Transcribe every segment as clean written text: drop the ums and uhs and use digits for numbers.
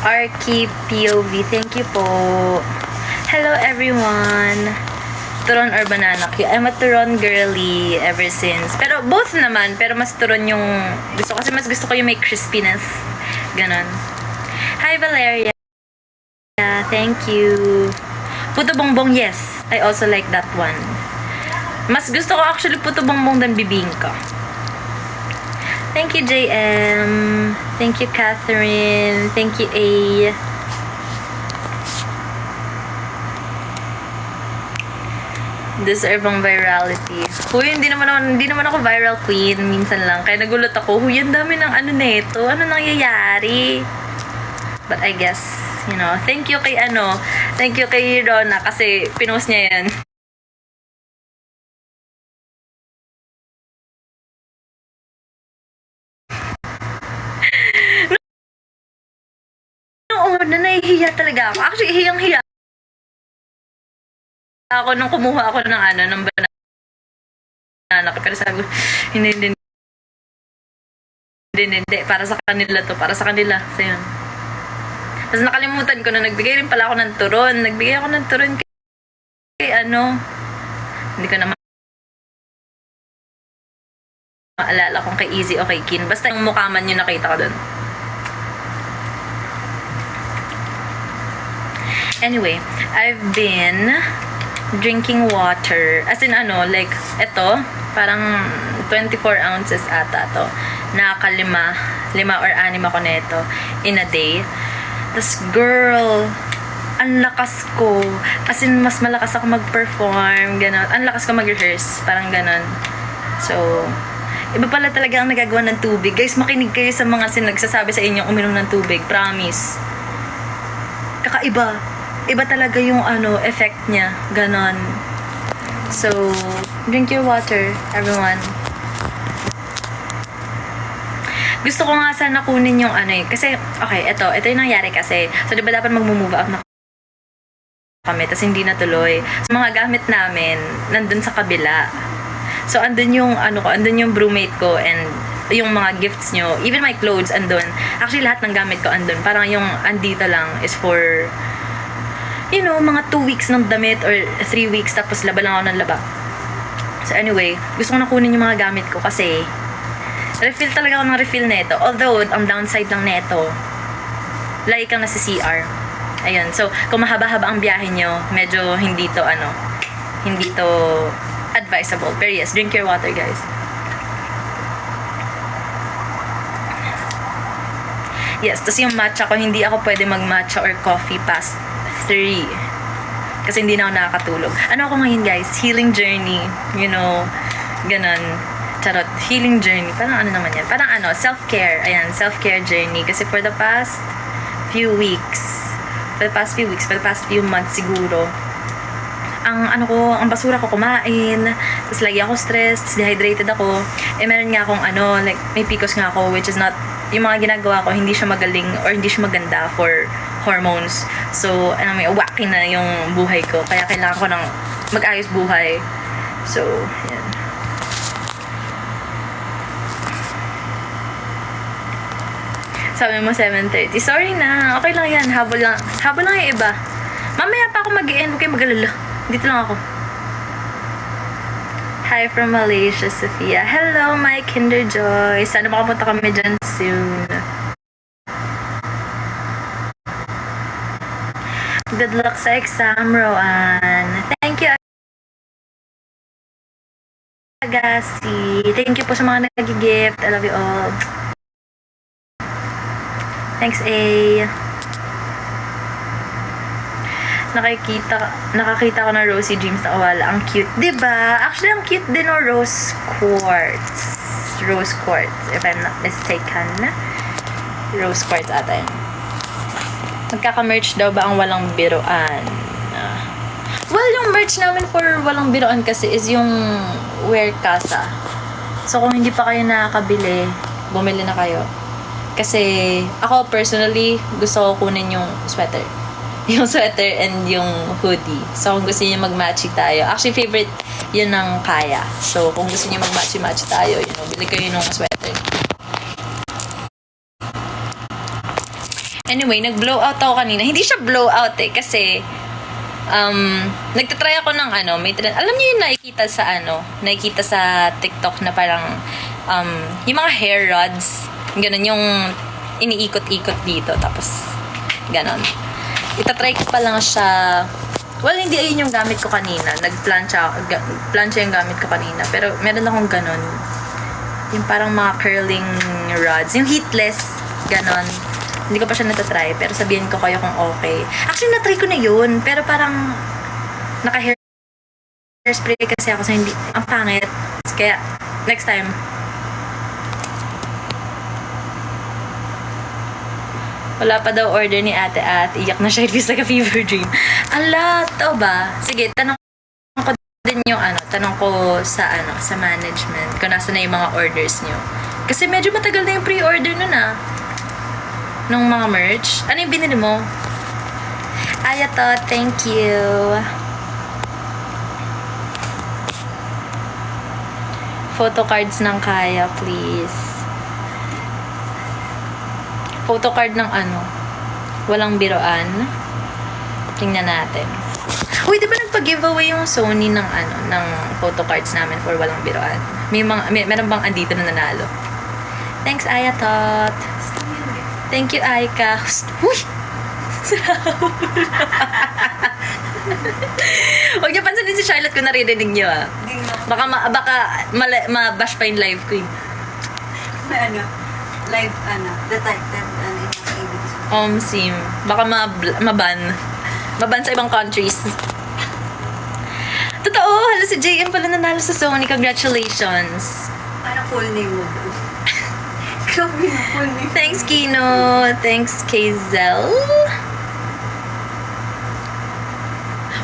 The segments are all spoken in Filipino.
Arky POV, thank you po. Hello everyone. Turon or banana cue? I'm a turon girly ever since. Pero both naman, pero mas turon yung gusto kasi mas gusto ko yung may crispiness. Ganon. Hi Valeria. Thank you. Puto bongbong, yes. I also like that one. Mas gusto ko actually puto bongbong than bibingka. Thank you, JM. Thank you, Catherine. Thank you, A. Deserve ang virality. Huy, hindi naman ako viral queen. Minsan lang. Kaya nagulat ako. Huy, ang dami ng ano neto. Ano nangyayari? But I guess, you know, thank you kay Rona kasi pinost niya yan. Na nahihiya talaga ako. Actually, hiyang-hiya ako nung kumuha ako ng ng banana. Pero sabi ko, hindi. Para sa kanila to. Para sa kanila. So, yun. Tapos nakalimutan ko na nagbigay rin pala ako ng turon. Nagbigay ako ng turon kay hindi ko na maalala kung kay Easy o kay Kin. Basta yung mukha man yung nakita ko dun. Anyway, I've been drinking water. As in like, ito, parang 24 ounces ata to. Nakakalima, 5 or 6 ako neto in a day. Tapos, girl, ang lakas ko. As in, mas malakas ako mag-perform, gano'n. Ang lakas ko mag-rehearse, parang gano'n. So, iba pala talaga ang nagagawa ng tubig. Guys, makinig kayo sa mga nagsasabi sa inyo uminom ng tubig. Promise. Kakaiba. Iba talaga yung effect niya. Ganon. So, drink your water, everyone. Gusto ko nga sana kunin yung kasi, okay, ito yung nangyari kasi. So, di ba dapat mag-move up na kami, tas hindi natuloy. So, mga gamit namin, nandun sa kabila. So, andun yung, andun yung brewmate ko and yung mga gifts nyo. Even my clothes, andun. Actually, lahat ng gamit ko andun. Parang yung andito lang is for mga 2 weeks ng damit or 3 weeks tapos laba lang ako ng laba. So anyway, gusto ko na kunin yung mga gamit ko kasi refill talaga ako ng refill neto. Although, ang downside lang neto, lagi kang nasa CR. Ayun. So, kung mahaba-haba ang biyahe nyo, medyo hindi to advisable. Pero yes, drink your water, guys. Yes, tapos yung matcha ko, hindi ako pwede mag-matcha or coffee past 3. Kasi hindi na ako nakakatulog. Ano ako ngayon, guys? Healing journey. Ganon. Charot. Healing journey. Parang naman yan? Parang self-care. Ayan, self-care journey. Kasi for the past few months siguro, ang basura ko kumain, tapos lagi ako stressed, dehydrated ako. Meron nga akong like, may PCOS nga ako, which is not, yung mga ginagawa ko, hindi siya magaling or hindi siya maganda for hormones. So, may wacky na yung buhay ko. Kaya kailangan ko ng mag-ayos buhay. So, yan. Sabi mo 7:30. Sorry na. Okay lang yan. Habol lang yung iba. Mamaya pa ako mag-i-end. Huwag kayo mag-alala. Dito lang ako. Hi from Malaysia, Sophia. Hello, my Kinder Joy. Sana makapunta kami dyan soon. Good luck sa exam, Roan. Thank you, Agassi. Thank you po sa mga nag-gift. I love you all. Thanks, A. Nakakita ko na Rosy Dreams na Awala. Ang cute. Diba? Actually, ang cute din Rose Quartz. Rose Quartz, if I'm not mistaken. Rose Quartz ata yun. Magkaka-merch daw ba ang walang biroan? Well, yung merch namin for walang biroan kasi is yung Wear Casa. So, kung hindi pa kayo nakakabili, bumili na kayo. Kasi, ako personally, gusto ko kunin yung sweater. Yung sweater and yung hoodie. So, kung gusto niyo mag-matchy tayo. Actually, favorite yun ng Kaya. So, kung gusto niyo mag-matchy-matchy tayo, bili kayo ng sweater. Anyway, nag-blow out ako kanina. Hindi siya blow out eh, kasi nagtatry ako ng alam niyo yung nakikita sa TikTok na parang yung mga hair rods, ganun yung iniikot-ikot dito, tapos ganun. Itatry ko pa lang siya. Well, hindi ayun yung gamit ko kanina. Plancha yung gamit ko kanina. Pero meron akong ganun. Yung parang mga curling rods. Yung heatless, ganun. Hindi ko pa siya natatry, pero sabihin ko kayo kung okay. Actually, natry ko na yun, pero parang naka-hairspray kasi ako, so hindi, ang pangit. Kaya, next time. Wala pa daw order ni ate at iyak na siya. It feels like a fever dream. Ala, to ba? Sige, tanong ko din yung tanong ko sa management, kung nasa na yung mga orders nyo. Kasi medyo matagal na yung pre-order nun nung mga merch. Ano yung binili mo? Ayato, thank you. Photo cards ng Kaya, please. Photo card ng walang biroan. Tingnan natin. Uy, di ba nagpa-giveaway yung Sony ng photo cards namin for walang biroan? Meron bang andito na nanalo? Thanks, Ayatot. Thank you, Aika. Uy! Huwag niyo pansinin si Charlotte kung naririnig niyo Baka ma-bash pa yung live ko Live, detected, Sim. Baka maban. Maban sa ibang countries. Totoo, hala si JM pala nanalo sa Sony. Congratulations. Parang full name mo. Grabe na full name. Thanks, Kino. Thanks, Kazel.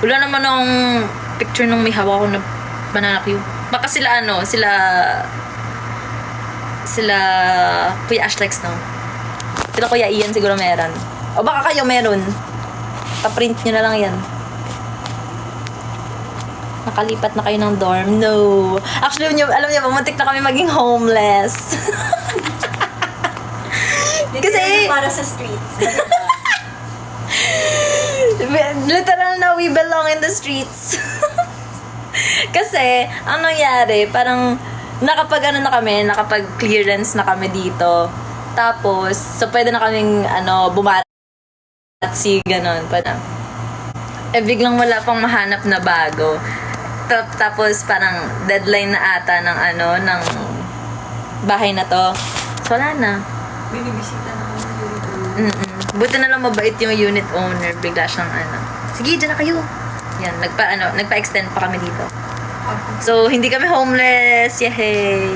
Wala naman akong picture nung may hawak ko na banana cue. Baka sila Kuya Ashlex, no? Sila Kuya Ian siguro meron. O baka kayo meron. Pa-print nyo na lang yan. Nakalipat na kayo ng dorm? No. Actually, alam niyo ba, muntik na kami maging homeless. Kasi para sa streets. literal na we belong in the streets. Kasi, ang nangyari, parang nakapag clearance na kami dito. Tapos, so pwede na kaming bumatsi, ganun. Biglang wala pang mahanap na bago. Tapos, parang deadline na ata ng bahay na to. So, wala na. Binibisita na kami ng unit owner. Buti na lang mabait yung unit owner. Bigla siyang sige, dyan na kayo. Yan, nagpa-extend pa kami dito. So, hindi kami homeless. Yay!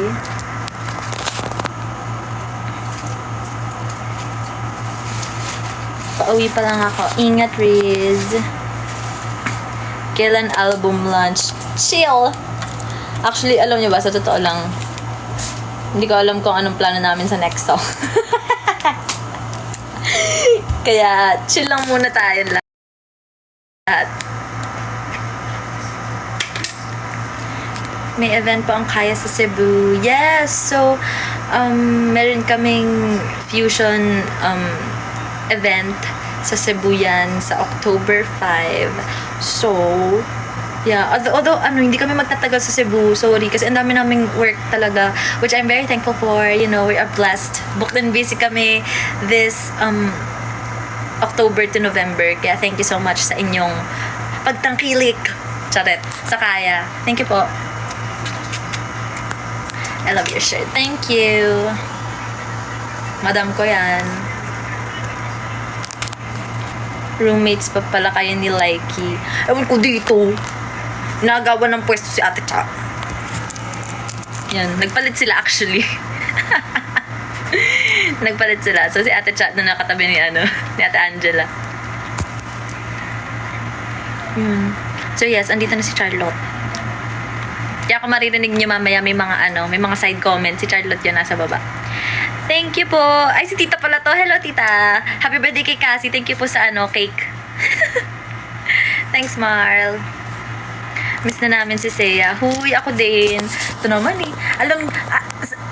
Pauwi pa lang ako. Ingat, Riz. Kailan album launch? Chill! Actually, alam niyo ba, sa totoo lang, hindi ko alam kung anong plano namin sa next song. Kaya, chill lang muna tayo lahat. May event po ang Kaya sa Cebu. Yes! So, meron kaming fusion event sa Cebu yan sa October 5. So, yeah. Although hindi kami magtatagal sa Cebu. Sorry. Kasi ang dami naming work talaga. Which I'm very thankful for. You know, we are blessed. Booked and busy kami this October to November. Kaya thank you so much sa inyong pagtangkilik. Charet. Sa Kaya. Thank you po. I love your shirt. Thank you. Madam ko yan. Roommates pa pala kayo ni Likey. Ewan ko dito. Nagawa ng pwesto si Ate Cha. Yan. Nagpalit sila actually. Nagpalit sila. So si Ate Cha na nakatabi ni Ate Angela. So yes, andito na si Charlotte. Kaya kung maririnig niyo mamaya may mga side comments. Si Charlotte yun nasa baba. Thank you po. Ay, si tita pala to. Hello, tita. Happy birthday kay Cassie. Thank you po sa cake. Thanks, Marl. Miss na namin si Seiya. Huy, ako din. Ito naman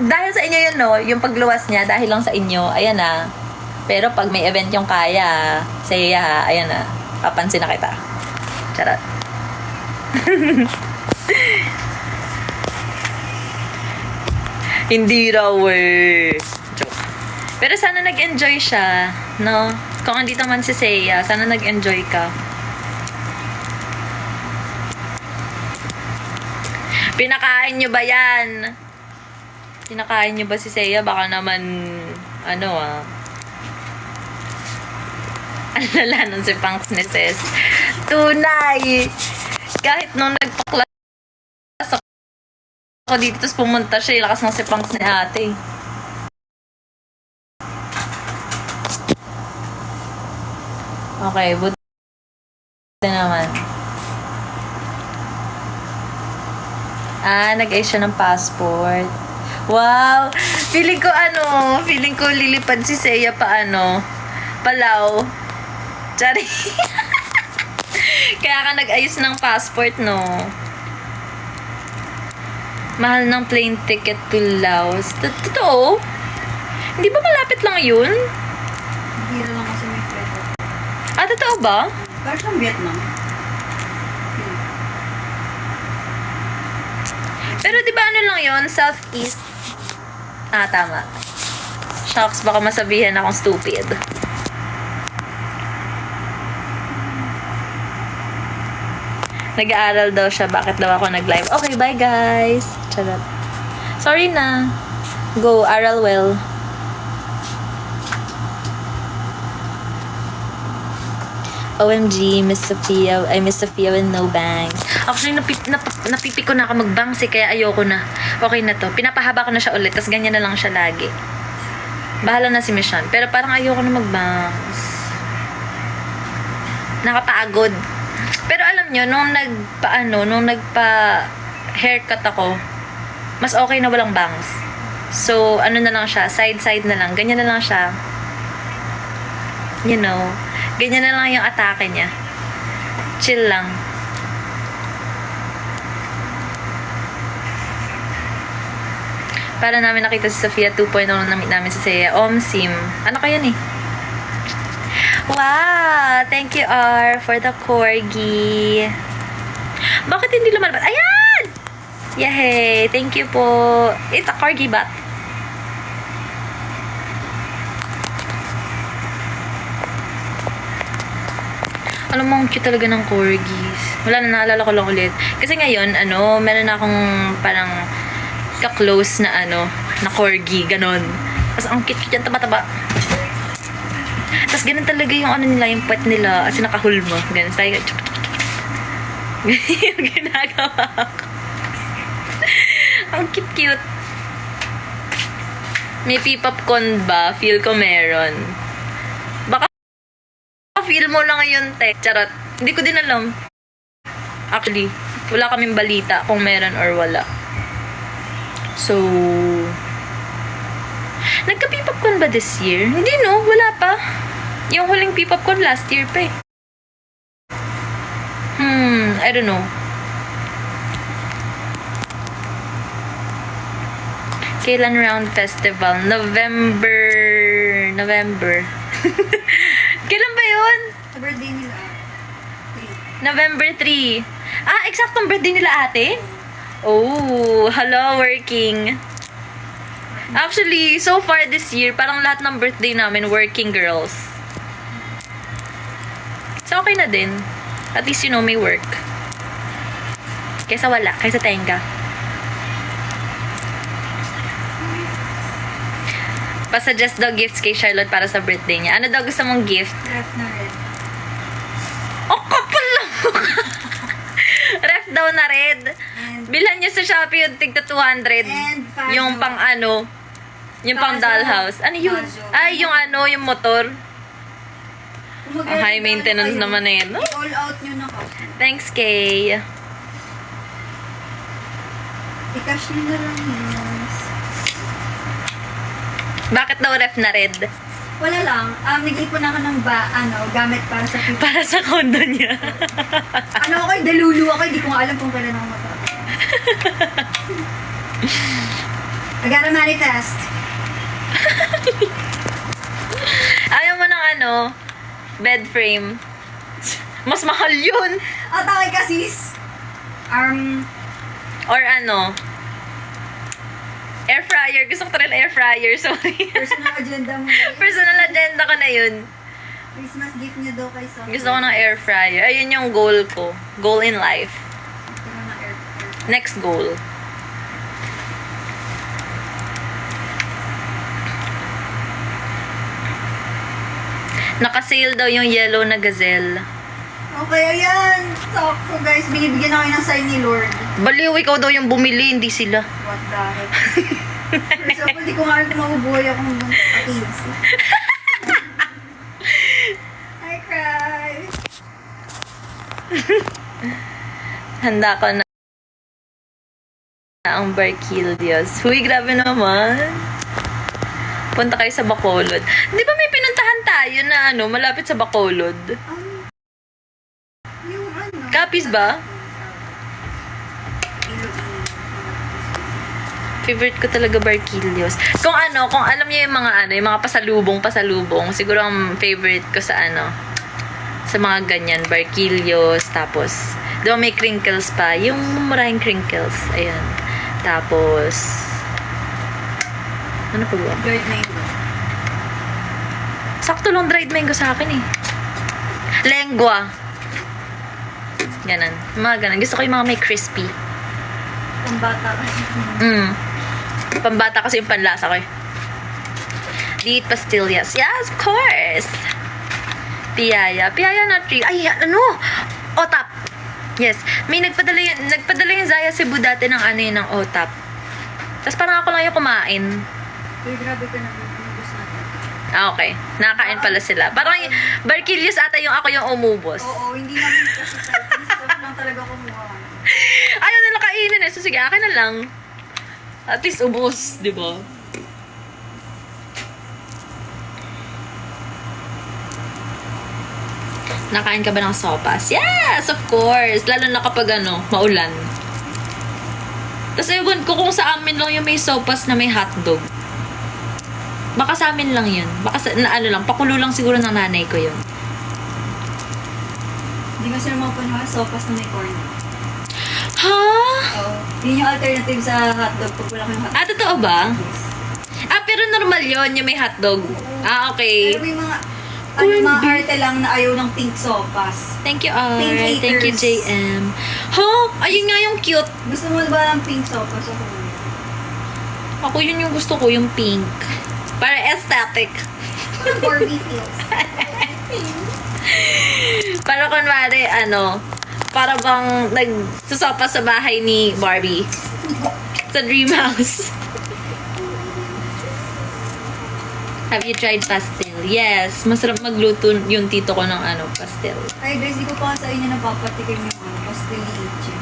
dahil sa inyo yun, no? Yung pagluwas niya, dahil lang sa inyo. Ayan na. Pero pag may event yung kaya, say ha, ayan na, papansin na kita. Charot. Hindi raw eh. Joke. Pero sana nag-enjoy siya, no? Kung andito man si Seiya, sana nag-enjoy ka. Pinakain nyo ba yan? Pinakain nyo ba si Seiya? Baka naman, ano ang lala nun si Punks ni Ses. Tunay! Kahit nung nagpaklas ako dito, tapos pumunta siya, yung lakas ng si Punks ni ate. Okay, buti naman. Nag-ayos siya ng passport. Wow! Feeling ko lilipad si Seiya Palau. Chari. Kaya ka nag-ayos ng passport, no? Mahal ng plane ticket to Laos. Totoo? Hindi ba malapit lang yun? Hira lang kasi may credit. Totoo ba? Bakit lang Vietnam? Pero di ba ano lang yun? Southeast. Tama. Shucks, baka masabihan akong stupid. Nag-aaral daw siya. Bakit daw ako nag-live? Okay, bye guys. Charot. Sorry na. Go, aral well. OMG, Miss Sophia. Ay, Miss Sophia with no bangs. Actually, napipi ko na ako mag-bangs kaya ayoko na. Okay na to. Pinapahaba ko na siya ulit, tapos ganyan na lang siya lagi. Bahala na si Mission. Pero parang ayoko na mag-bangs. Nakapagod. Pero alam nyo, nung nagpa-haircut ako, mas okay na walang bangs. So, ano na lang siya, side-side na lang. Ganyan na lang siya. You know, ganyan na lang yung atake niya. Chill lang. Para namin nakita si Sophia 2.0 namin si Seiya. Sim. Ano kaya ni? Wow! Thank you, R, for the corgi. Bakit hindi lumalabas? Ayan! Yay! Thank you po. It's a corgi bat. Alam mo, ang cute talaga ng corgis. Wala na, naalala ko lang ulit. Kasi ngayon, meron na akong parang ka-close na na corgi, ganon. Tapos ang cute-cute yan, taba-taba. Tapos ganun talaga yung nila, yung pet nila, as in nakahulma. Ganun, tayo, yung ginagawa ko. Ang cute-cute. May P-Popcorn ba? Feel ko meron. Baka feel mo na ngayon, te. Charot. Hindi ko din alam. Actually, wala kaming balita kung meron or wala. So, nagka-P-Popcorn ba this year? Hindi, no? Wala pa. Yung huling P-Popcorn last year pa eh. I don't know. Kailan round festival? November. Kailan ba yun? Sa birthday nila. November 3. Eksaktong birthday nila ate? Oh, hello, working. Actually, so far this year, parang lahat ng birthday namin, working girls. So, okay na din. At least, may work. Kaysa wala, kaysa tenga. Pasuggest daw gifts kay Charlotte para sa birthday niya. Ano daw gusto mong gift? Ref na red. Kapal lang. Ref daw na red. And Bilhan niyo sa Shopee yung tigta 200. And Fajo. Yung pang yung pang Fajo. dollhouse. Ano yun? Fajo. Ay, yung yung motor. kung Ang high maintenance kayo, naman na yun. all out nyo na ako. Thanks, Kay. I-cash nyo na lang yun. Bakit daw ref na red? Wala lang. Nag-ipon ako ng gamit para sa future. Para sa condo niya. Dalulu ako. Hindi ko nga alam kung kailan ako matapos. I gotta manifest. ano, bed frame. Mas mahal yun. Atake ka, sis. Or ano, air fryer. Gusto ko talaga air fryer. Sorry. Personal agenda mo. guys. Personal agenda ko na yun. Christmas gift niya daw kay Sophie. Gusto ko ng air fryer. Ayun yung goal ko. Goal in life. Ito na air fryer. Next goal. Naka-sale daw yung yellow na gazelle. Okay, ayan. Sakto, guys. Binibigyan ako ng sign ni Lord. Baliw, ikaw daw yung bumili, hindi sila. What the heck? For example, di ko nga alam kung mabubuhay ako ng akids. I cry. Handa ko na ang Barquillos. Huy, grabe naman. Punta kayo sa Bacolod. Di ba may pinuntahan tayo na ano, malapit sa Bacolod? Yung ano? Capiz ba? Favorite ko talaga Barquillos. Kung ano, kung alam niyo yung mga ano, yung mga pasalubong, siguro ang favorite ko sa ano, sa mga ganyan, Barquillos, tapos, diba may crinkles pa, yung maraming crinkles, ayan. Tapos, ano pa ba? Dried mango. Sakto lang dried mango sa akin eh. Lengua. Ganon. Mga ganon. Gusto ko yung mga may crispy. Pambata kasi. Pambata kasi yung panlasa ko eh. Di pastillas. Yes, of course. Piyaya. Piyaya na tree. Ay, ano? Otap. Yes. May nagpadala yung Zaya Cebu dati ng ano yun, ng Otap. Tapos parang ako lang yung kumain. Uy, grabe ka na. Umubos natin. Ah, okay. Nakakain pala sila. Parang Barquillos ata yung ako yung umubos. Oo, hindi namin kasi sa lang talaga kumuha. Ayaw nila kainin eh. So sige, akin na lang. At least ubos, di ba? Nakain ka ba ng sopas? Yes, of course. Lalo na kapag ano, maulan. Tapos ewan ko kung sa amin lang yung may sopas na may hotdog. Baka sa amin lang yun. Baka sa, na ano lang, pakulo lang siguro ng nanay ko yun. Hindi nga sila mapanuha, sopas na may corn. Ha? Oo. Yun yung alternative sa hotdog pag wala kayong hotdog. Ah, totoo ba? Yes. Ah, pero normal yun, yung may hotdog. Ah, okay. Pero may mga, Corned mga beef. arte lang na ayaw ng pink sopas. Thank you, R. Pink Thank you, haters. JM. Ho? Ayun nga yung cute. Gusto mo ba ng pink sopas? Ako yun yung gusto ko, yung pink. Para aesthetic. Barbie feels. Para kunwari, ano, para bang nagsusopa sa bahay ni Barbie. Sa dream house. Have you tried pastel? Yes. Masarap magluto yung tito ko ng ano, pastel. Ay guys, di ko pa sa inyo napapatikim yung pasteliche.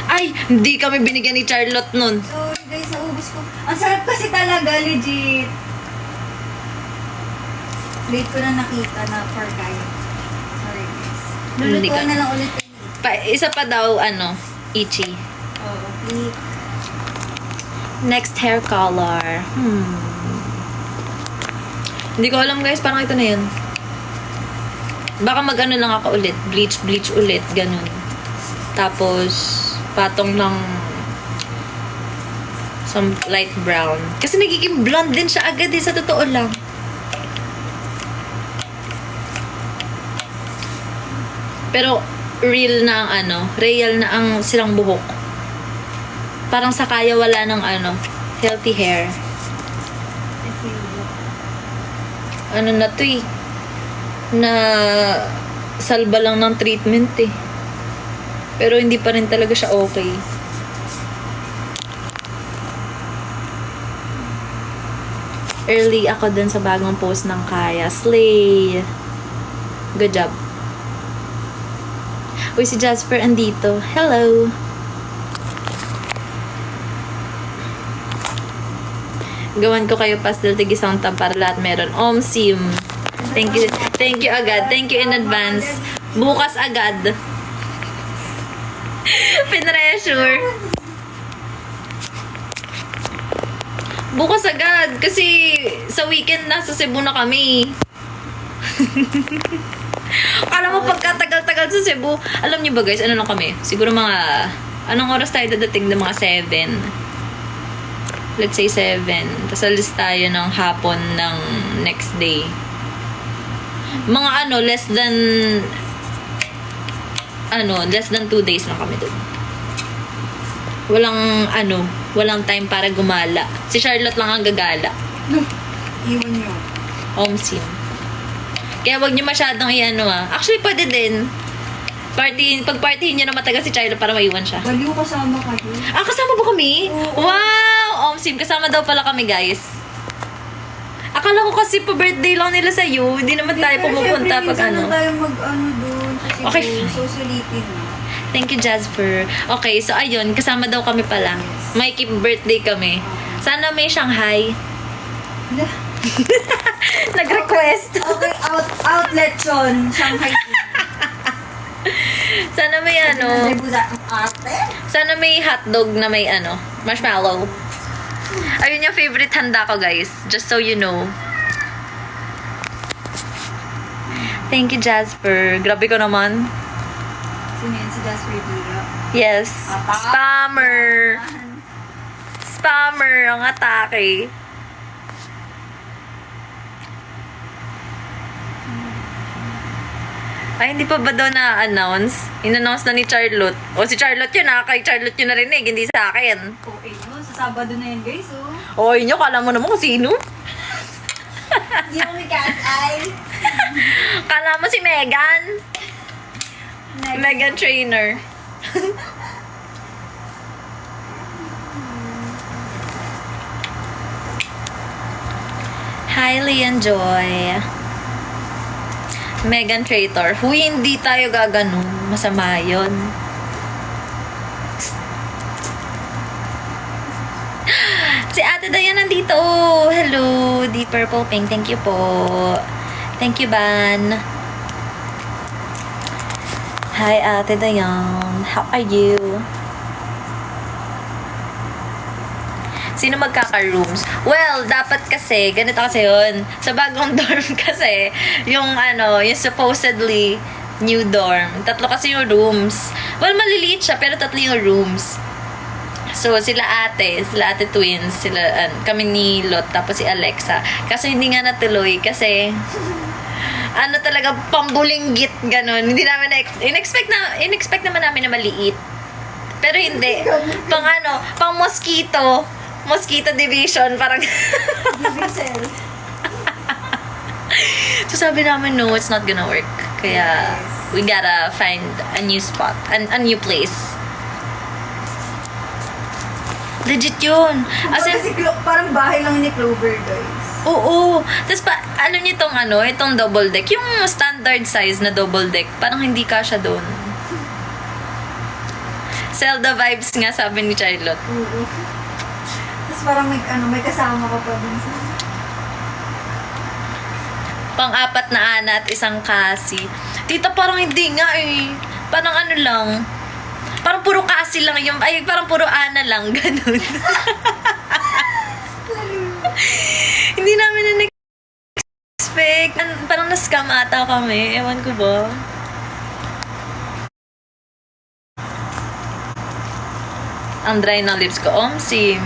Ay, hindi kami binigyan ni Charlotte nun. Sorry guys, naubos ko. Ang sarap kasi talaga, legit. Late ko na nakita na for guys. Sorry guys. Hindi Lulutuan ka- na lang ulit yun. Isa pa daw, ano, Ichi. Oo, please. Next hair color. Hindi ko alam guys, parang ito na yun. Baka mag-ano lang ako ulit. Bleach ulit, ganun. Tapos, patong ng some light brown. Kasi nagiging blonde din siya agad eh, sa totoo lang. Pero, real na ang ano, real na ang silang buhok. Parang sa kaya wala ng ano, healthy hair. I feel you. Ano na to eh, na salba lang ng treatment eh. Pero hindi pa rin talaga siya okay. Early ako dun sa bagong post ng Kaya. Slay! Good job. Uy, si Jasper andito. Hello! Gawan ko kayo pastel tigisang tab para lahat meron. Sim. Thank you. Thank you agad. Thank you in advance. Bukas agad. Pinressure. Bukas agad. Kasi sa weekend nasa Cebu na kami. Kala mo pagkatagal-tagal sa Cebu. Alam niyo ba guys, ano lang kami? Siguro mga, anong oras tayo dadating na mga 7? Let's say 7. Tapos alis tayo ng hapon ng next day. Mga less than 2 days na kami doon. Walang time para gumala. Si Charlotte lang ang gagala. Iwan nyo. Omsim. Kaya wag niyo masyadong Actually, pwede din. Pag-partyhin niyo na matagal si Charlotte para maiwan siya. Baliw kasama kayo. Kasama ba kami? Oo. Wow! Omsim, kasama daw pala kami, guys. Akala ko kasi pa-birthday lang nila sa'yo. Hindi naman tayo pumupunta pag Pero tayo doon. Okay, Kasi fine. so sulitin na. Thank you, Jasper. Okay, so ayun, kasama daw kami pala. May keep birthday kami. Sana may Shanghai. Hala. Nag-request. Okay, outlet yun. Shanghai. Sana may Ate? Sana may hotdog na may marshmallow. Ayun yung favorite handa ko, guys. Just so you know. Thank you, Jasper. Grabe ko naman. Sino yun? Si Jasper Dira. Yes. Apa? Spammer. Spammer ang atake. Ay, hindi pa ba daw na-announce? In-announce na ni Charlotte. O, si Charlotte yun kay Charlotte yun narinig, hindi sa akin. Okay, no? Sa Sabado na yan, guys, oh. O, inyo, kala mo naman kung sino? Hindi ako may cat eye. Kala mo si Megan? Megan Trainer. Highly enjoy. Megan Traitor. Huy, hindi tayo gaganon. Masama yun. Si Ate Dayan nandito. Hello, Deep Purple Pink. Thank you po. Thank you, Ban. Hi, Ate Dayan. How are you? Sino magkaka-rooms? Well, dapat kasi, ganito kasi yun. Sa bagong dorm kasi, yung supposedly new dorm. 3 kasi yung rooms. Well, maliliit siya, pero 3 yung rooms. So, sila ate twins, kami ni Lot, tapos si Alexa. Kaso hindi nga natuloy kasi, talaga, pambulinggit, ganun. Hindi namin in-expect naman namin na maliit. Pero hindi. Pang mosquito division, parang Divisel. so sabi namin, no, it's not gonna work. Kaya, we gotta find a new spot, a new place. Legit yun. As in, Kasi parang bahay lang ni Clover, guys. oo. Tapos alam niyo itong double deck, yung standard size na double deck, parang hindi kasya doon. Zelda vibes nga, sabi ni Charlotte. Oo. Tapos parang may kasama ka pa dun sa... Pang-4 na ana at 1 kasi. Tita, parang hindi nga eh. Parang lang. Parang puro kasi lang yung... Ay, parang puro ana lang. Ganun. Hindi namin na-expect. Parang na-scam ata kami. Ewan ko ba? Ang dry ng lips ko. Omsim.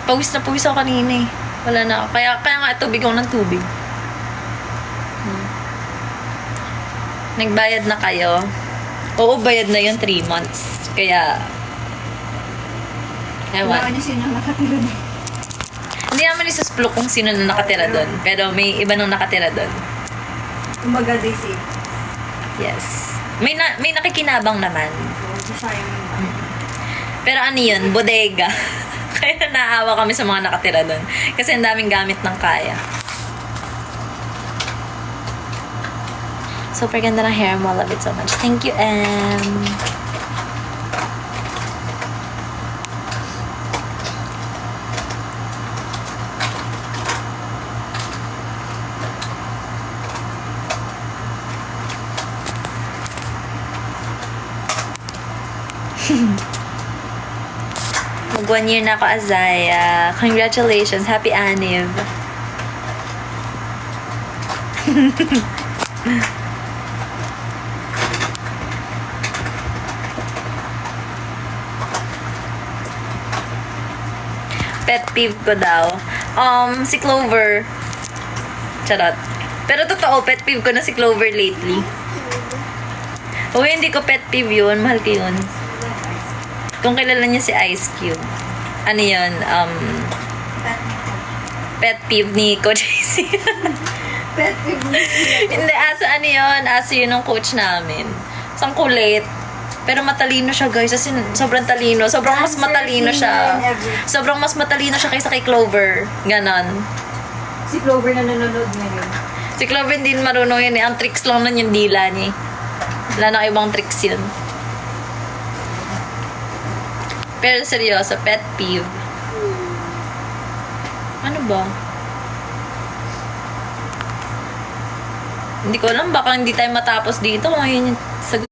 Pawis ako kanina eh. Wala na ako. Kaya nga tubig ako ng tubig. Nagbayad na kayo? Oo, bayad na yun 3 months. Kaya, Wala ewan. niyo sino nakatira doon. Hindi naman isusplok kung sino na nakatira doon. Pero may iba nang nakatira doon. Kumbaga, they say. Yes. May nakikinabang naman. So, sayang naman. Pero yun? Bodega. Kaya naawa kami sa mga nakatira doon. Kasi ang daming gamit ng kaya. Super ganda ng hair mo. Love it so much. Thank you, Em. Mag 1 year na ako, Azaya. Congratulations. Happy Aniv. Pet peeve ko daw. Si Clover. Charot. Pero totoo, pet peeve ko na si Clover lately. O hindi ko pet peeve yun. Mahal ko yun. Kung kilala niya si Ice Cube. Ano yun? Pet peeve ni Coach AC. Pet peeve mo. Hindi, ano yun? Aso yun ng coach namin. Isang kulit. Pero matalino siya, guys. As in, sobrang talino. Sobrang mas matalino siya. Sobrang mas matalino siya kaysa kay Clover. Ganon. Si Clover na nanonood ngayon. Si Clover hindi marunong yun eh. Ang tricks lang nun yung dila niya. Wala na ibang tricks yun. Pero seryoso, pet peeve. Ano ba? Hindi ko alam. Baka hindi tayo matapos dito. Kung yun yung sagutin.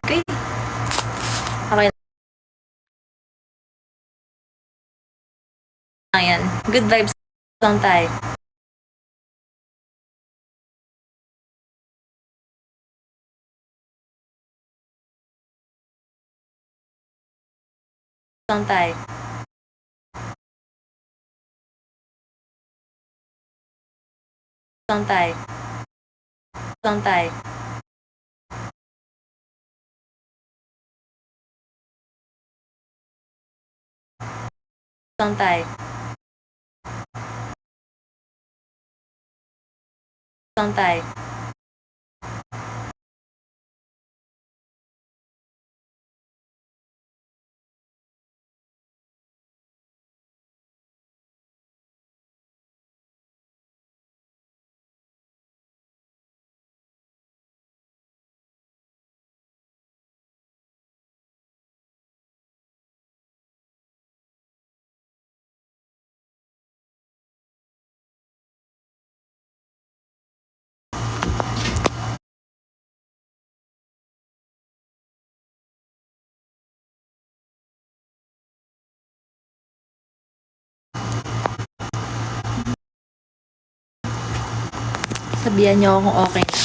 Okay. Okay. Ayan. Good vibes lang tayo. Lang tayo. Lang tayo. Lang tayo. Lang tayo. Lang tayo. Sabihan niyo kung okay na.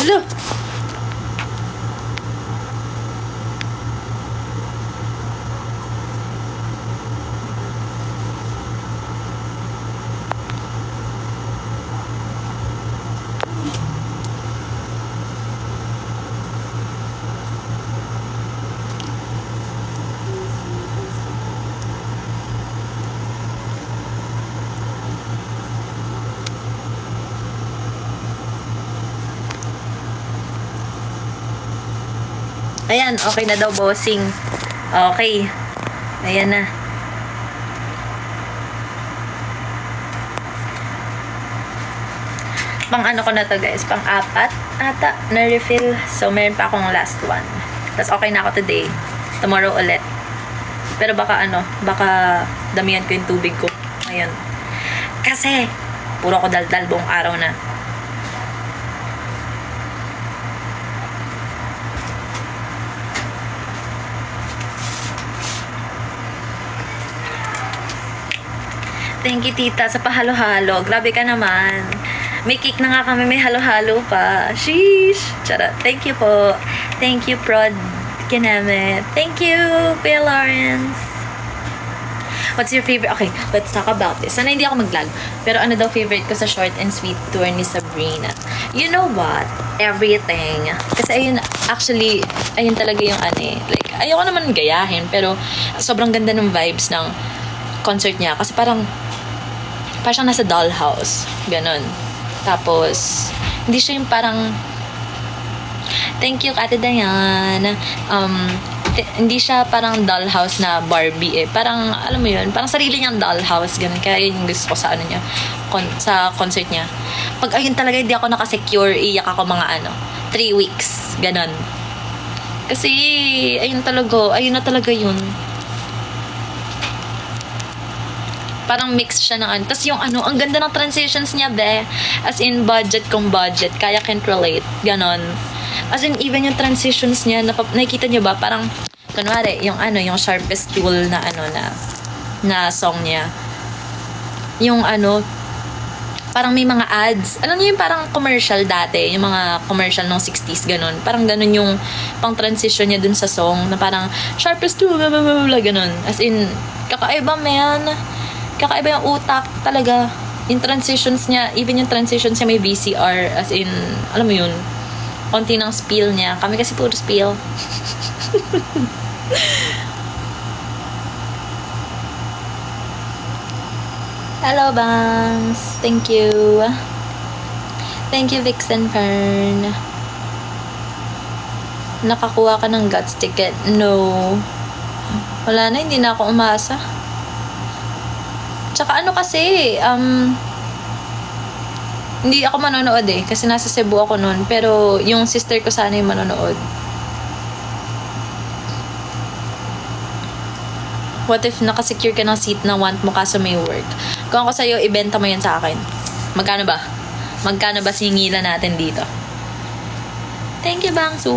Hello! Ayan, okay na daw, bossing. Okay. Ayan na. Pang ano ko na to, guys. Pang 4 ata na refill. So, meron pa akong last one. Tapos, okay na ako today. Tomorrow ulit. Pero baka baka damihan ko yung tubig ko. Ayan. Kasi, puro ko daldal buong araw na. Thank you, tita, sa pahalo-halo. Grabe ka naman. May cake na nga kami, may halo-halo pa. Sheesh! Charot. Thank you po. Thank you, Prod Kineme. Thank you, Kuya Lawrence. What's your favorite? Okay, let's talk about this. Sana hindi ako mag-vlog. Pero ano daw favorite ko sa short and sweet tour ni Sabrina? You know what? Everything. Kasi ayun talaga yung like, ayoko naman gayahin, pero sobrang ganda ng vibes ng concert niya. Kasi parang siyang nasa dollhouse. Ganon. Tapos, hindi siya yung parang, thank you, Ate Dayan. Hindi siya parang dollhouse na Barbie eh. Parang, alam mo yun, parang sarili niyang dollhouse. Ganon. Kaya yun yung gusto ko sa niya, sa concert niya. Pag ayun talaga, hindi ako nakasecure, iyak ako mga 3 weeks. Ganon. Kasi, ayun na talaga yun. Parang mix siya ng ano. Tapos yung ano, ang ganda ng transitions niya, be. As in, budget kung budget. Kaya can't relate. Ganon. As in, even yung transitions niya, nakikita niyo ba? Parang, kunwari, yung ano, yung Sharpest Tool na ano na song niya. Yung ano, parang may mga ads. Alam niyo yung parang commercial dati, yung mga commercial ng 60s, ganun. Parang ganun yung pang transition niya dun sa song, na parang sharpest tool, blah, blah, blah, blah, ganun. As in, kakaiba, man. Kakaiba yung utak, talaga. Yung transitions niya, even yung transitions niya may VCR, as in, alam mo yun, konti ng spiel niya. Kami kasi puro spiel. Hello, Bangs. Thank you. Thank you, Vixen Fern. Nakakuha ka ng guts ticket? No. Wala na, hindi na ako umasa. Tsaka ano kasi, hindi ako manonood eh. Kasi nasa Cebu ako noon. Pero yung sister ko sana yung manonood. What if nakasecure ka ng seat na want mo kaso may work? Kung ako sa'yo, ibenta mo yan sa akin. Magkano ba? Magkano ba singilan natin dito? Thank you, Bangsu.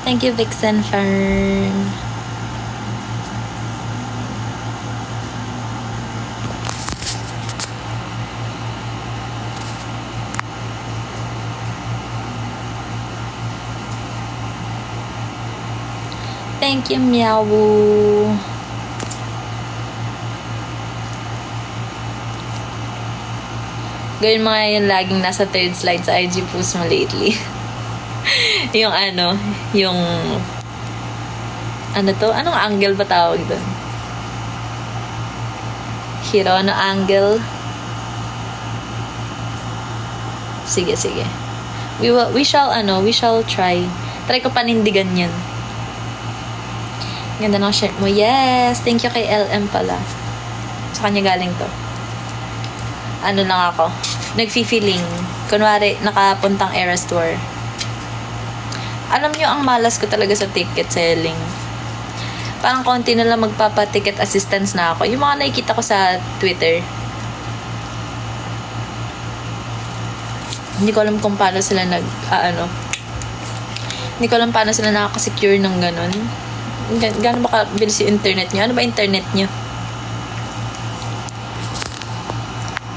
Thank you, Vixen Fern. Thank you, Meow. Gawin mo nga yung laging nasa third slide sa IG post mo lately. Yung ano, yung ano to? Anong angle ba tawag doon? Hirono angle? Sige, sige. We shall try. Try ko panindigan yan. Ganda ng shirt mo. Yes! Thank you kay LM pala. Sa kanya galing to. Ano lang ako. Nag-feeling. Kunwari, nakapuntang Eras Tour. Alam nyo, ang malas ko talaga sa ticket selling. Parang konti na lang magpapa-ticket assistance na ako. Yung mga nakikita ko sa Twitter. Hindi ko alam kung paano sila Hindi ko alam paano sila nakaka-secure ng ganun. Gano'n ba kabilis yung internet nyo? Ano ba internet nyo?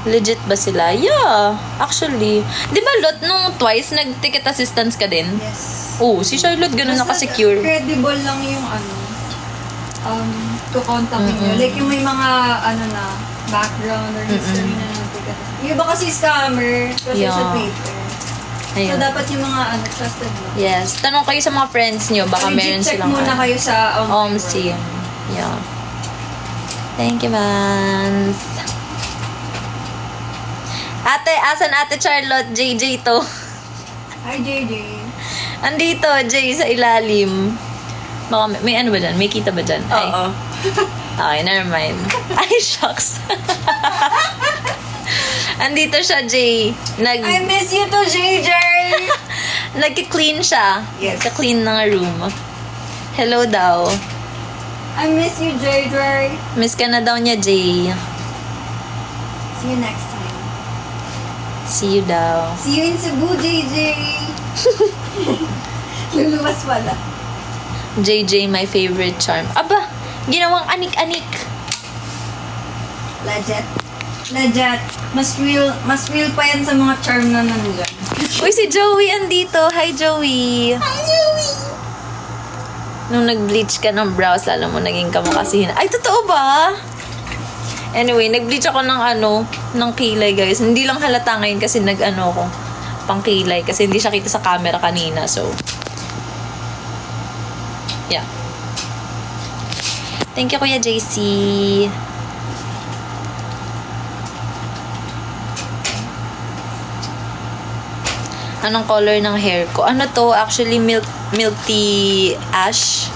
Legit ba sila? Yeah, actually. Di ba, Lot, nung twice, nag-ticket assistance ka din? Yes. Oo, si Charlotte gano'n nakasecure. Credible lang yung to contact nyo. Like yung may mga background or history na nag-ticket. Yung iba kasi scammer, kasi sa Twitter. Ayun. So, dapat yung mga trusted mo. Yes. Tanong kayo sa mga friends nyo. Baka meron check silang muna kayo sa OMC. Yeah. Thank you, man. Ate, asan Ate Charlotte? JJ to. Hi, JJ. Andito, Jay, sa ilalim. Baka may ano ba dyan? May kita ba dyan? Ay. Oo. Okay, never mind. Ay, shucks. Andito siya, Jay. I miss you to JJ! Nag-clean siya. Yes. Nag-clean ng room. Hello daw. I miss you, JJ. Miss ka na daw niya, Jay. See you next time. See you daw. See you in Cebu, JJ. Luluwas pala. JJ, my favorite charm. Aba, ginawang anik-anik. Legit. Legit. Mas real pa yan sa mga charm na nandyan. Uy, si Joey andito. Hi, Joey. Hi, Joey! Nung nag-bleach ka ng brows, lalo mo naging kamakasihin. Ay, totoo ba? Anyway, nag-bleach ako ng kilay, guys. Hindi lang halata ngayon kasi ko pang kilay. Kasi hindi siya kita sa camera kanina. So, yeah. Thank you, Kuya JC. Anong color ng hair ko? Ano to? Actually, milk tea ash.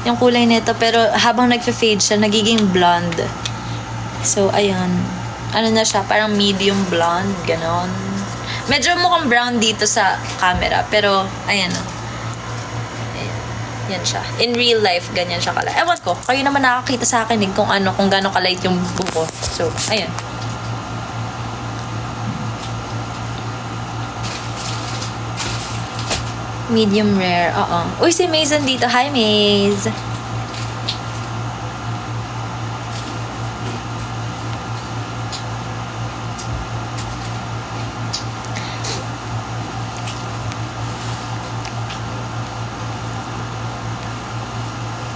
Yung kulay nito. Pero habang nagfe-fade siya, nagiging blonde. So, ayan. Ano na siya? Parang medium blonde. Ganon. Medyo mukhang brown dito sa camera. Pero, ayan o. Ayan. Yan siya. In real life, ganyan siya kalight. Ewan ko, kayo naman nakakita sa akin kung gano'ng kalight yung buko. So, ayun. Medium rare, oo. Uy, si Maze dito. Hi, Maze.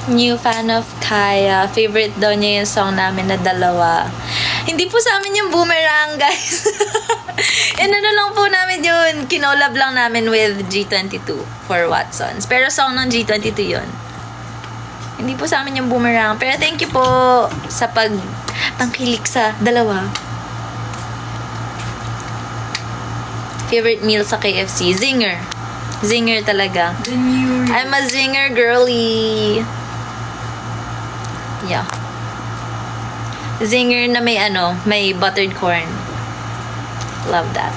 New fan of Kaya. Favorite daw niya yung song namin na dalawa. Hindi po sa amin yung Boomerang, guys. And ano lang po namin yun. Kinolab lang namin with G22 for Watsons. Pero song ng G22 yun. Hindi po sa amin yung Boomerang. Pero thank you po sa pangkilik sa dalawa. Favorite meal sa KFC? Zinger. Zinger talaga. The new... I'm a zinger girly. Yeah. Zinger na may buttered corn. Love that.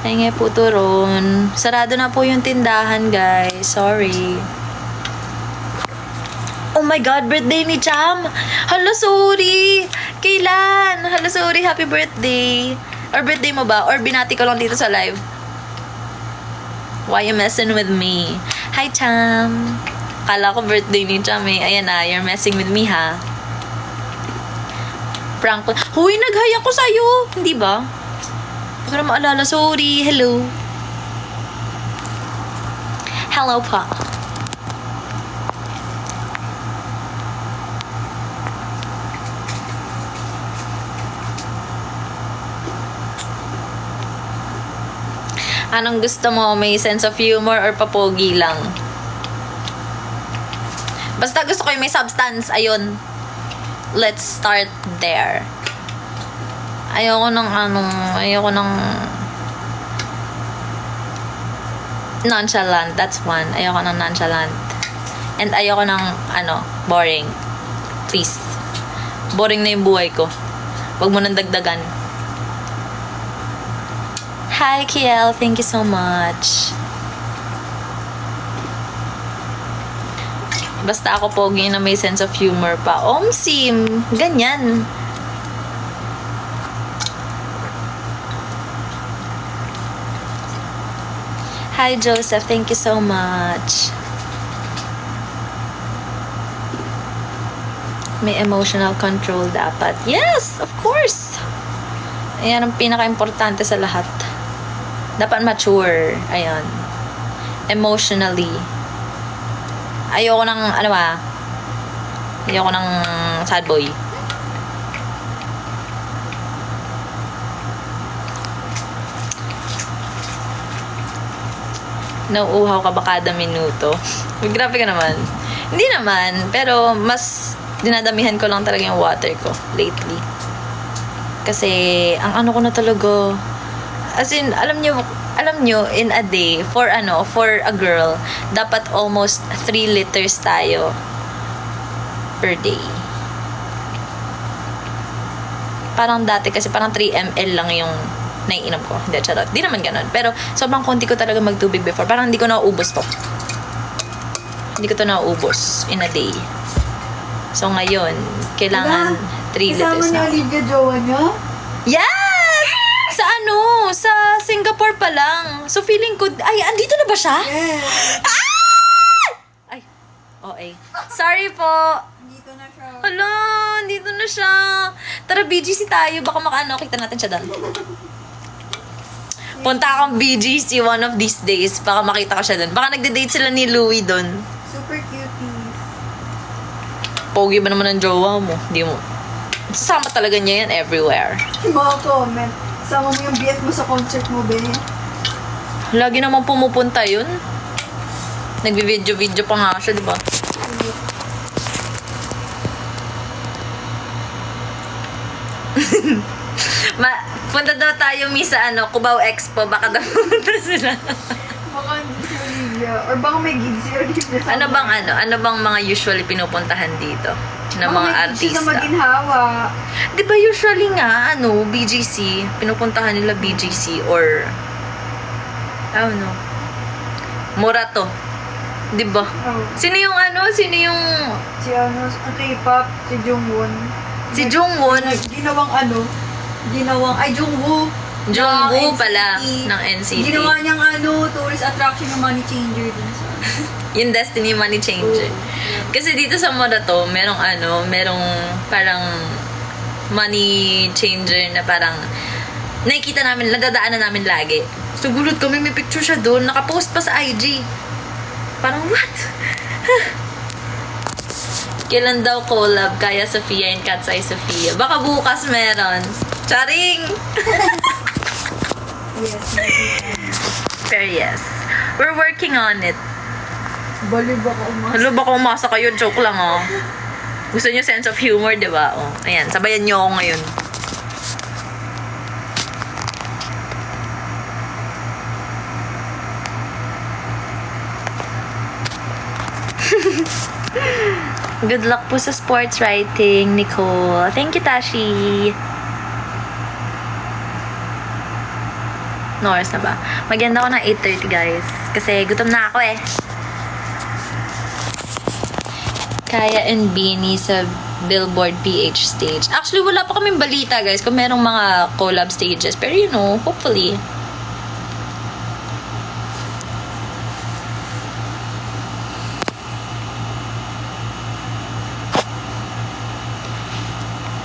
Ay po turon. Sarado na po yung tindahan, guys. Sorry. Oh my God, birthday ni Cham. Hala, sorry. Kailan? Hala, sorry. Happy birthday. Or birthday mo ba? Or binati ko lang dito sa live? Why you messing with me? Hi, Cham. Akala ko birthday ni Cham eh. Ayan na, you're messing with me, ha? Prank ko. Huy, naghaya ko sa'yo. Hindi ba? Baka na maalala. Sorry. Hello. Hello, pa. Anong gusto mo? May sense of humor or papogi lang? Basta gusto ko yung may substance. Ayun. Let's start there. Ayoko ng nonchalant. That's one. Ayoko ng nonchalant. And ayoko ng boring. Please. Boring na yung buhay ko. Huwag mo nang dagdagan. Hi, Kiel. Thank you so much. Basta ako pogi na may sense of humor pa. Omsim. Ganyan. Hi, Joseph. Thank you so much. May emotional control dapat. Yes, of course. Ayan ang pinaka-importante sa lahat. Dapat mature. Ayan. Emotionally. Ayoko ng, ayoko ng sad boy. Nauuhaw ka ba kada minuto? Grabe ka naman. Hindi naman, pero mas dinadamihan ko lang talaga yung water ko lately. Kasi, ang ko na talaga, as in, alam nyo, in a day, for a girl, dapat almost 3 liters tayo per day. Parang dati kasi parang 3 ml lang yung naiinom ko. Hindi, charot. Di naman ganun. Pero sobrang konti ko talaga magtubig before. Parang hindi ko nauubos to. Hindi ko to nauubos in a day. So ngayon, kailangan 3 liters Kasama niya na. Olivia, jowa niya? Yes! Sa Singapore pa lang. So feeling ko, ay, andito na ba siya? Yes. Ay, sorry po. Dito na siya. Hala, andito na siya. Tara, BGC tayo. Baka kita natin siya doon. Punta akong BGC one of these days. Baka makita ko siya doon. Baka nagde-date sila ni Louie doon. Super cutie. Pogi ba naman ang jowa mo? Hindi mo. Sasama talaga niya yan everywhere. Yung mga comment. Sama mo yung BF mo sa concert mo, be. Lagi naman pumupunta yun. Nagbi-video pa nga siya, di ba? Punta daw tayo, Miss, sa Cubao Expo. Baka daw pumunta sila. Baka hindi si Olivia. Or baka may gig si Olivia. Ano bang mga usually pinupuntahan dito? Na mga artista? Siya na maginhawa. Di ba usually nga, BGC, pinupuntahan nila BGC or, I don't know. Morato. Di ba? Oh. Sino yung ano? Sino yung... Si ano, ang K-pop, si Jungwon. Si Jungwon. Ay, Jungwoo. Jungwoo NCT. pala ng NCT. Ginawa niyang tourist attraction ng money changer din sa... Yung Destiny Money Changer. Kasi dito sa Morato, merong parang money changer na parang nakikita namin, nadadaanan namin lagi. So, gulat kami, may picture siya doon. Nakapost pa sa IG. Parang, what? Kailan daw collab? Kaya Sofia and Katsai Sofia. Baka bukas meron. Charing! Yes. Pero yes. We're working on it. Balib ako umasa. Halo, baka umasa kayo. Joke lang, oh. Gusto niyo sense of humor, di ba? Oh, ayan, sabayan niyo ako ngayon. Good luck po sa sports writing, Nicole. Thank you, Tashi. No oras na ba? Maganda ako ng 8:30, guys. Kasi gutom na ako eh. Kaya and Beanie sa Billboard PH stage. Actually, wala pa kaming balita, guys, kung merong mga collab stages. Pero you know, hopefully.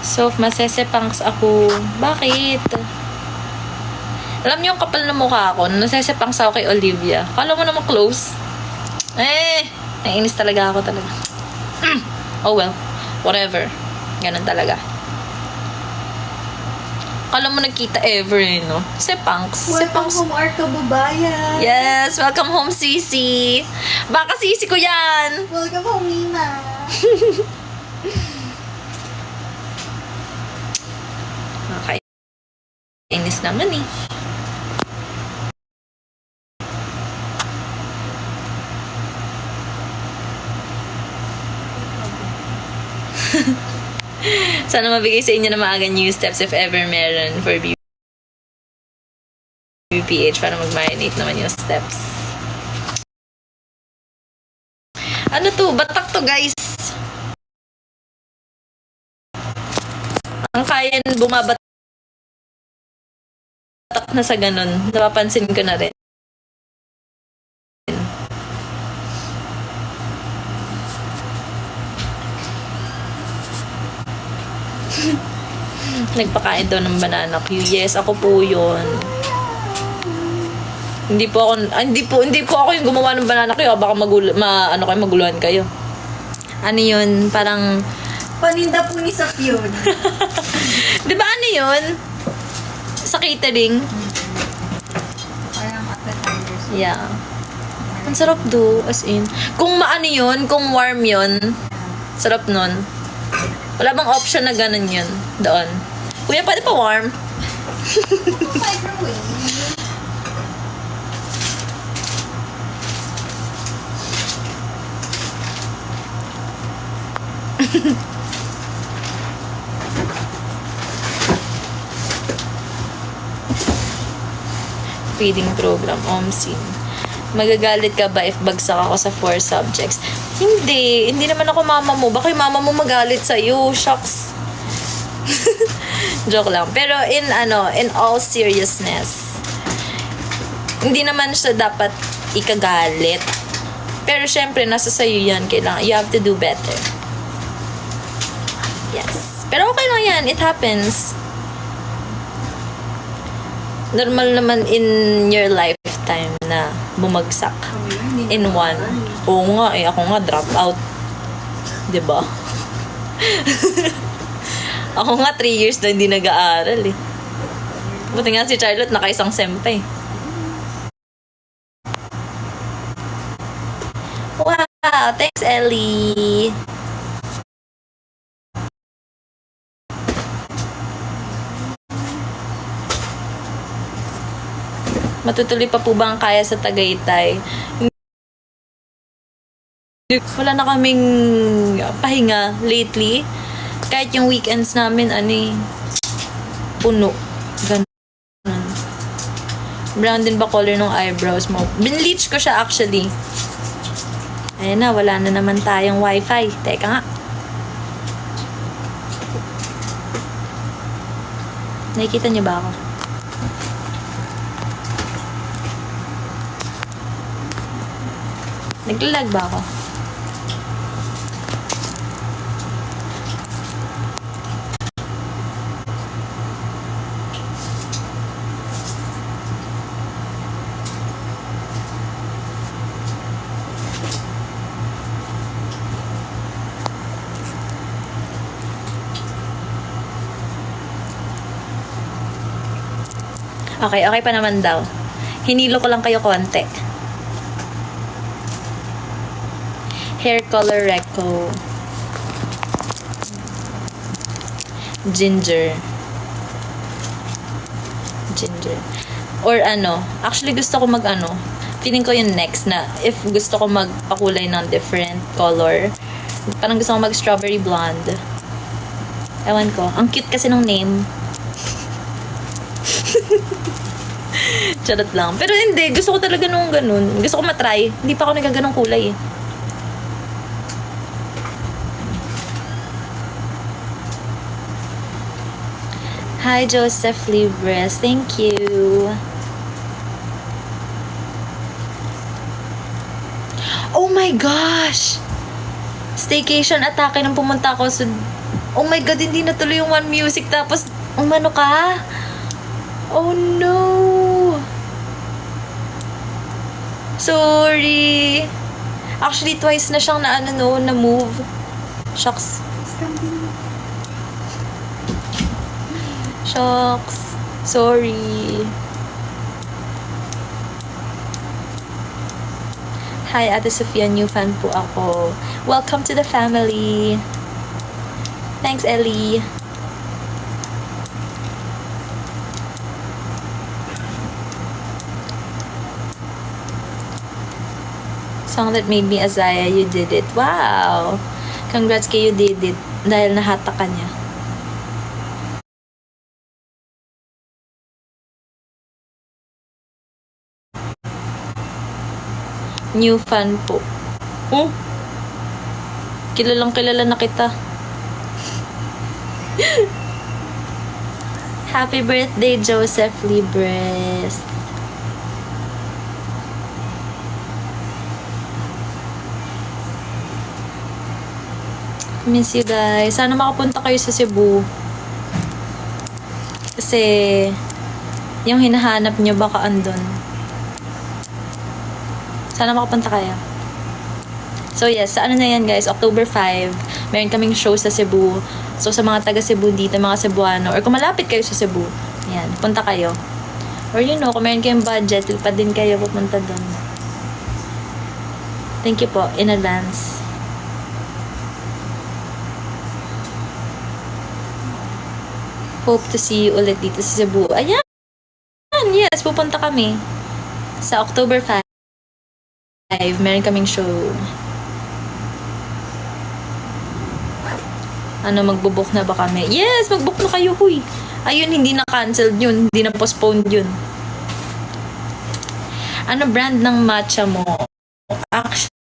So, masesepangs ako. Bakit? Alam niyo yung kapal na mukha ako, nasesepangs ako kay Olivia. Kala mo naman close? Naiinis talaga ako talaga. Oh well, whatever. Ganun talaga. Kala mo nagkita ever no? Sepangs. Welcome home, Arca Babayan. Yes, welcome home, Sisi. Baka Sisi ko yan. Welcome home, Nina. Okay. Inis naman eh. Sana mabigay sa inyo na maaga new steps if ever meron for BPH para mag-marinate naman yung steps. Ano to? Batak to, guys. Ang kaya bumabatak na sa ganun. Napapansin ko na rin. Nagpakain daw ng banana Q. Yes, ako po yun. Hindi po ako yung gumawa ng banana Q. Baka maguluhan kayo. Ano yun? Parang Paninda po ni Sapyon. di ba ano yun? Sa catering? Parang appetizers. Yeah. Ang sarap do, as in. Kung maano yun, kung warm yun, sarap nun. Wala bang option na ganun yun doon? Kuya, pwede pa warm? Microwave. Feeding program, OMSIN. Magagalit ka ba if bagsak ako sa 4 subjects? Hindi naman ako mama mo. Baka yung mama mo magalit sa'yo. Shucks. Joke lang. Pero in all seriousness, hindi naman siya dapat ikagalit. Pero syempre, nasa sa'yo yan. Kailangan, you have to do better. Yes. Pero okay lang yan. It happens. Normal naman in your lifetime na bumagsak in one. Oo nga eh. Ako nga drop out. Diba? Ako nga 3 years na hindi nag-aaral eh. Buti nga si Charlotte naka-isang sem pa eh. Wow! Thanks, Ellie! Matutuloy pa po ba ang kaya sa Tagaytay? Wala na kaming pahinga lately. Kahit yung weekends namin, puno. Ganun. Brown din ba color ng eyebrows mo? Binleach ko siya actually. Ayan na, wala na naman tayong wifi. Teka nga. Nakikita niyo ba ako? Naglalag ba ako? Okay, okay pa naman daw. Hinilo ko lang kayo konti. Hair color Reco. Ginger. Ginger. Or ano, actually gusto ko mag ano, feeling ko yung next na if gusto ko magpakulay ng different color. Parang gusto ko mag strawberry blonde. Ewan ko. Ang cute kasi ng name. Charot lang. Pero hindi, gusto ko talaga nung ganun. Gusto ko matry. Hindi pa ako nagaganong kulay eh. Hi, Joseph Libres. Thank you. Oh my gosh! Staycation atake nang pumunta ako sa... Oh my God, hindi natuloy yung One Music. Tapos, umano ka? Oh no! Sorry. Actually, twice na siyang na move. Shucks. Shucks. Sorry. Hi, Ate Sofia. New fan po ako. Welcome to the family. Thanks, Ellie. Song that made me Azaya, you did it. Wow! Congrats kay you did it. Dahil nahatak ka niya. New fan po. Oh! Kilalang kilala na kita. Happy birthday, Joseph Libres. Miss you guys. Sana makapunta kayo sa Cebu. Kasi yung hinahanap nyo baka andun. Sana makapunta kayo. So yes, sa ano na yan guys, October 5, meron kaming show sa Cebu. So sa mga taga Cebu dito, mga Cebuano, or kung malapit kayo sa Cebu, yan, punta kayo. Or you know, kung meron kayong budget, pa din kayo pupunta doon. Thank you po, in advance. Hope to see you ulit dito sa Cebu. Ayan! Yes, pupunta kami. Sa October 5, meron kaming show. Ano, magbubook na ba kami? Yes, magbook na kayo, huy. Ayun, hindi na canceled yun. Hindi na postponed yun. Ano brand ng matcha mo? Actually,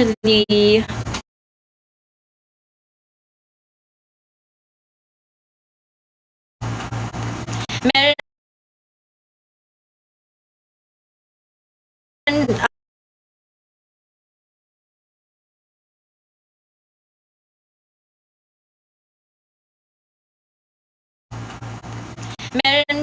actually, meron meron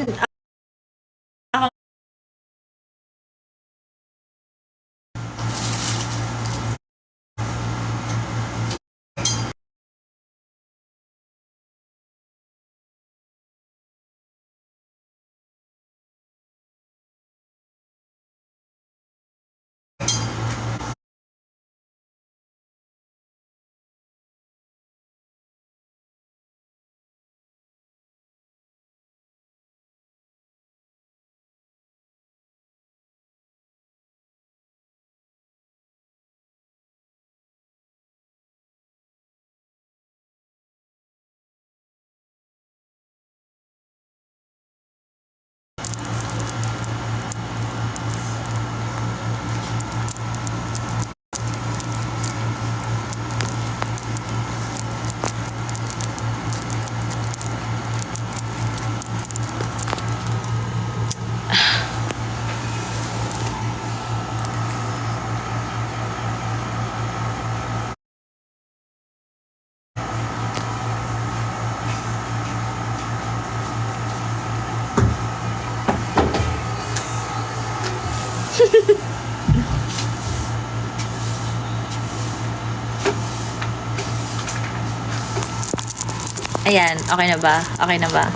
Ayan, okay na ba? Okay na ba?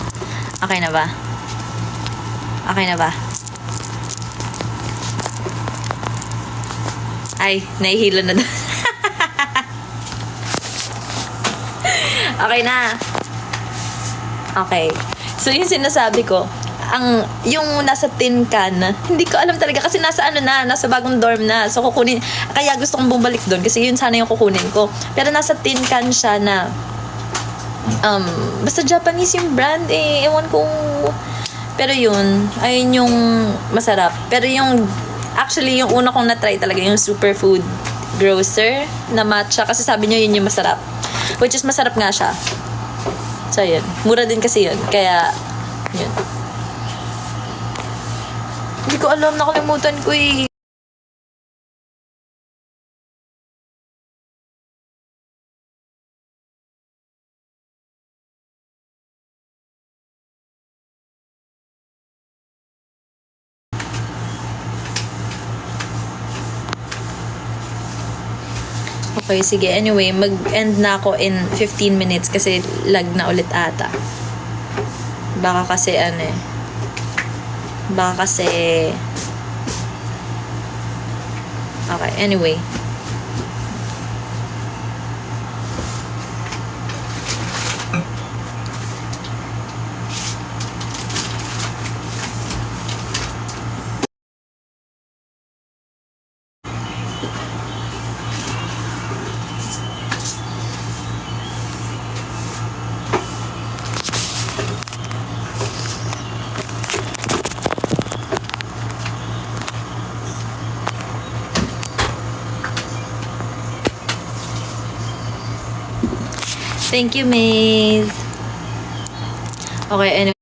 Okay na ba? Okay na ba? Ay, nahihilo na doon. Okay na. Okay. So, yung sinasabi ko, yung nasa tin can, hindi ko alam talaga kasi nasa nasa bagong dorm na. So, kukunin, kaya gusto kong bumalik doon kasi yun sana yung kukunin ko. Pero nasa tin can siya na, basta Japanese yung brand eh. Ewan ko. Pero yun, ayun yung masarap. Pero yung, actually, yung una kong na-try talaga, yung Superfood Grocer na matcha. Kasi sabi niyo yun yung masarap. Which is masarap nga siya. So, yun. Mura din kasi yun. Kaya, yun. Hindi ko alam, nakalimutan ko eh. Okay, sige. Anyway, mag-end na ako in 15 minutes kasi lag na ulit ata. Baka kasi Baka kasi... Okay, anyway. Thank you, Maze. Okay, anyway.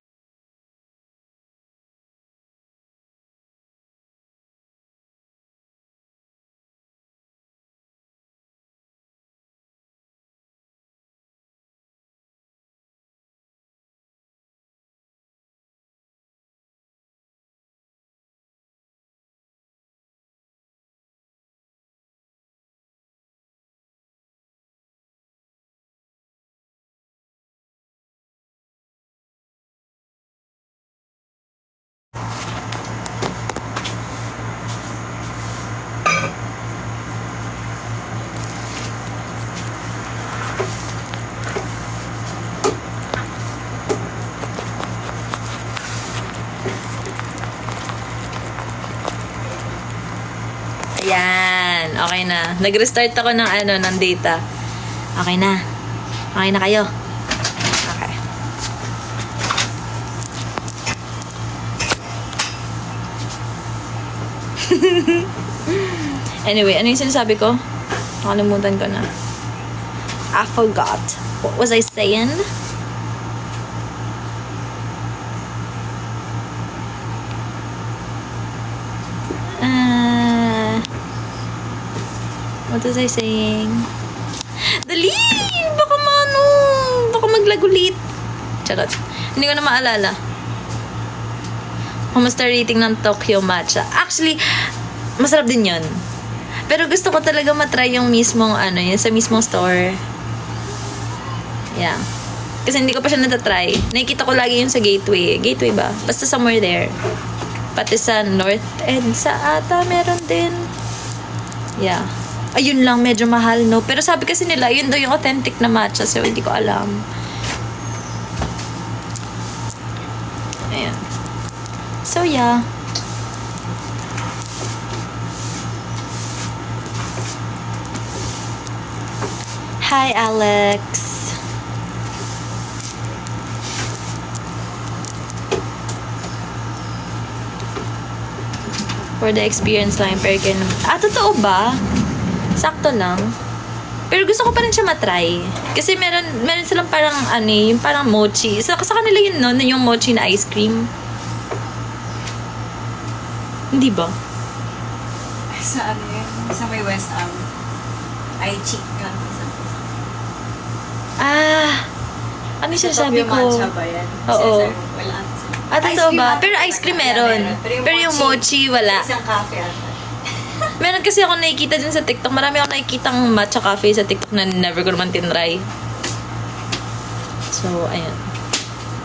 Ayan, okay na. Nag-restart ako ng ng data. Okay na. Okay na kayo. Okay. Anyway, ano yung sinasabi ko? Nakalimutan ko na. I forgot. What was I saying? What was I saying? Dali! Baka maglagulit. Charot. Hindi ko na maalala. Kumusta rating ng Tokyo Matcha? Actually, masarap din yun. Pero gusto ko talaga matry yung mismong yung sa mismong store. Yeah. Kasi hindi ko pa siya natatry. Nakikita ko lagi yung sa Gateway. Gateway ba? Basta somewhere there. Pati sa North End sa ata meron din. Yeah. Ayun lang, medyo mahal, no? Pero sabi kasi nila, yun daw yung authentic na matcha. So, hindi ko alam. Ayan. So, yeah. Hi, Alex. For the experience lang, pero totoo ba? Sakto lang. Pero gusto ko pa rin siya matry. Kasi meron silang parang yung parang mochi. Sa kanila yun, no? Yung mochi na ice cream. Hindi ba? Sa yun? Sa may West Am. Ay, chica. Ano yung sinasabi ko? Tokyo matcha ba yan? Oo. Wala. Ah, totoo ba? Pero ice cream meron. Pero yung mochi, wala. Isang cafe ata. Meron kasi ako nakikita din sa TikTok. Marami ako nakikitang matcha cafe sa TikTok na never ko naman tinry. So, ayun.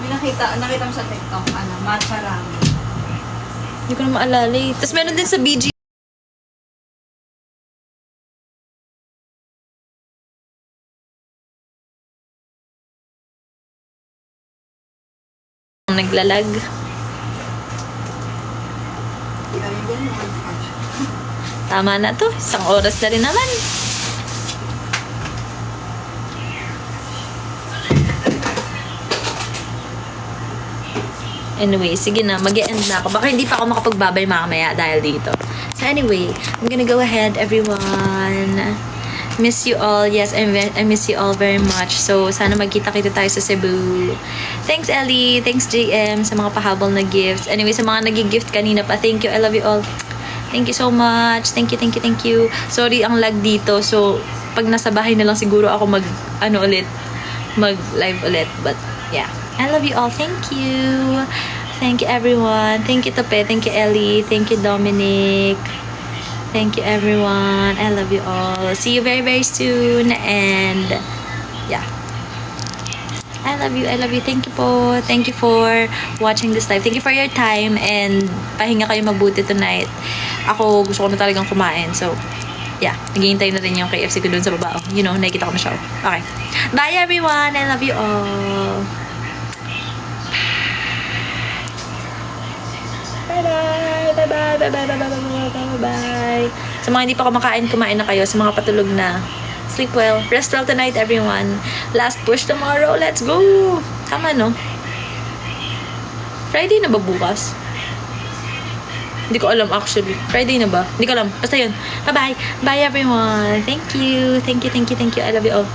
May nakita mo sa TikTok, matcha ramen. Hindi ko na maalala eh. Tapos meron din sa BG. Naglalag. Tama na to. Isang oras na rin naman. Anyway, sige na. Mag-e-end na ako. Baka hindi pa ako makapagbabay mamaya dahil dito. So anyway, I'm gonna go ahead, everyone. Miss you all. Yes, I miss you all very much. So, sana magkita-kita tayo sa Cebu. Thanks, Ellie. Thanks, JM, sa mga pahabol na gifts. Anyway, sa mga nag-gift kanina pa, thank you. I love you all. Thank you so much. Thank you, thank you, thank you. Sorry, ang lag dito. So, pag nasa bahay na lang siguro ako mag-live ulit. But, yeah. I love you all. Thank you. Thank you, everyone. Thank you, Tope. Thank you, Ellie. Thank you, Dominic. Thank you, everyone. I love you all. See you very, very soon. And, yeah. I love you. I love you. Thank you po. Thank you for watching this live. Thank you for your time. And, pahinga kayo mabuti tonight. Ako, gusto ko na talagang kumain. So, yeah. Naghihintay na rin yung KFC ko dun sa baba. You know, nakikita ko na siya. Okay. Bye, everyone. I love you all. Bye-bye. Bye-bye. Bye-bye. Bye-bye. Bye-bye. Bye-bye. Sa mga hindi pa kumakain, kumain na kayo. Sa mga patulog na, sleep well. Rest well tonight, everyone. Last push tomorrow. Let's go. Tama, no? Friday na ba bukas? Hindi ko alam, actually. Friday na ba? Hindi ko alam. Basta yun. Bye-bye. Bye, everyone. Thank you. Thank you, thank you, thank you. I love you all.